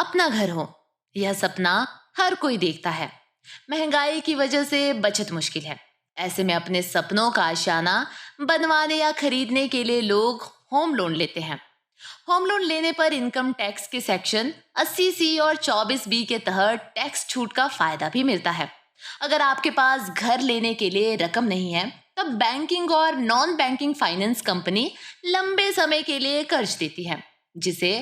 अपना घर हो, यह सपना हर कोई देखता है। महंगाई की वजह से बचत मुश्किल है। ऐसे में अपने सपनों का आशियाना बनवाने या खरीदने के लिए लोग होम लोन लेते हैं। होम लोन लेने पर इनकम टैक्स के सेक्शन 80C और 24B के तहत टैक्स छूट का फायदा भी मिलता है। अगर आपके पास घर लेने के लिए रकम नहीं है, तब बैंकिंग और नॉन बैंकिंग फाइनेंस कंपनी लंबे समय के लिए कर्ज देती है, जिसे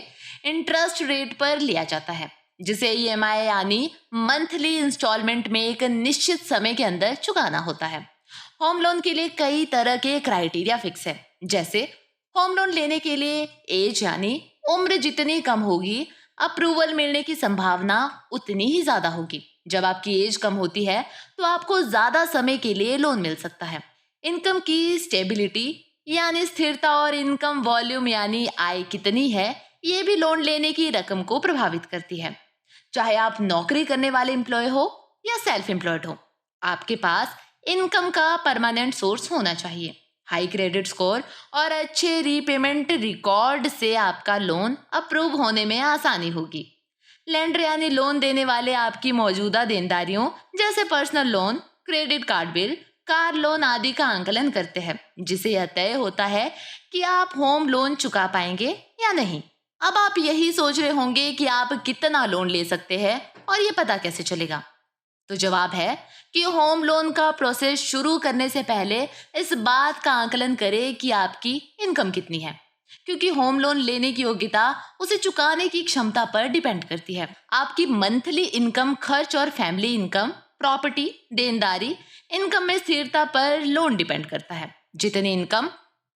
इंटरेस्ट रेट पर लिया जाता है, जिसे ईएमआई यानी मंथली इंस्टॉलमेंट में एक निश्चित समय के अंदर चुकाना होता है। होम लोन के लिए कई तरह के क्राइटेरिया फिक्स है, जैसे होम लोन लेने के लिए एज यानी उम्र जितनी कम होगी, अप्रूवल मिलने की संभावना उतनी ही ज्यादा होगी। जब आपकी एज कम होती है तो आपको ज्यादा समय के लिए लोन मिल सकता है। इनकम की स्टेबिलिटी यानी स्थिरता और इनकम वॉल्यूम यानी आय कितनी है, ये भी लोन लेने की रकम को प्रभावित करती है। चाहे आप नौकरी करने वाले एम्प्लॉय हो या सेल्फ एम्प्लॉयड हो, आपके पास इनकम का परमानेंट सोर्स होना चाहिए। हाई क्रेडिट स्कोर और अच्छे रीपेमेंट रिकॉर्ड से आपका लोन अप्रूव होने में आसानी होगी। लेंडर यानी लोन देने वाले आपकी मौजूदा देनदारियों जैसे personal loan, credit card bill, car loan आदि का आंकलन करते हैं, जिसे यह तय होता है कि आप होम लोन चुका पाएंगे या नहीं। अब आप यही सोच रहे होंगे कि आप कितना लोन ले सकते हैं और ये पता कैसे चलेगा। तो जवाब है कि होम लोन का प्रोसेस शुरू करने से पहले इस बात का आकलन करें कि आपकी इनकम कितनी है, क्योंकि होम लोन लेने की योग्यता उसे चुकाने की क्षमता पर डिपेंड करती है। आपकी मंथली इनकम, खर्च और फैमिली इनकम, प्रॉपर्टी, देनदारी, इनकम में स्थिरता पर लोन डिपेंड करता है। जितनी इनकम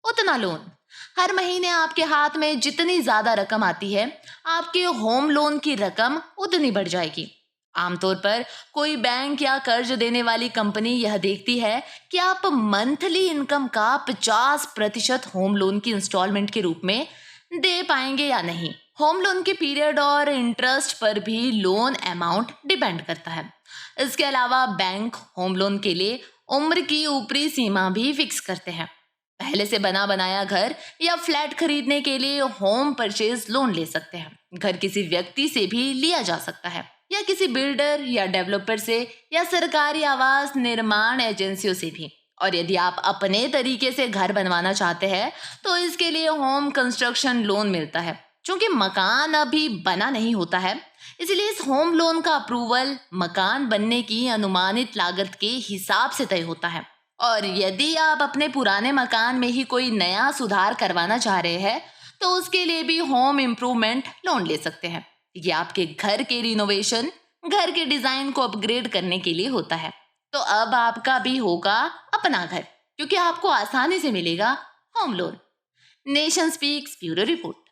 उतना लोन। हर महीने आपके हाथ में जितनी ज्यादा रकम आती है, आपके होम लोन की रकम उतनी बढ़ जाएगी। आमतौर पर कोई बैंक या कर्ज देने वाली कंपनी यह देखती है कि आप मंथली इनकम का 50% होम लोन की इंस्टॉलमेंट के रूप में दे पाएंगे या नहीं। होम लोन के पीरियड और इंटरेस्ट पर भी लोन अमाउंट डिपेंड करता है। इसके अलावा बैंक होम लोन के लिए उम्र की ऊपरी सीमा भी फिक्स करते हैं। पहले से बना बनाया घर या फ्लैट खरीदने के लिए होम परचेज लोन ले सकते हैं। घर किसी व्यक्ति से भी लिया जा सकता है, या किसी बिल्डर या डेवलपर से, या सरकारी आवास निर्माण एजेंसियों से भी। और यदि आप अपने तरीके से घर बनवाना चाहते हैं तो इसके लिए होम कंस्ट्रक्शन लोन मिलता है। क्योंकि मकान अभी बना नहीं होता है, इसलिए इस होम लोन का अप्रूवल मकान बनने की अनुमानित लागत के हिसाब से तय होता है। और यदि आप अपने पुराने मकान में ही कोई नया सुधार करवाना चाह रहे हैं तो उसके लिए भी होम इम्प्रूवमेंट लोन ले सकते हैं। ये आपके घर के रिनोवेशन, घर के डिजाइन को अपग्रेड करने के लिए होता है। तो अब आपका भी होगा अपना घर, क्योंकि आपको आसानी से मिलेगा home loan. Nation speaks bureau report.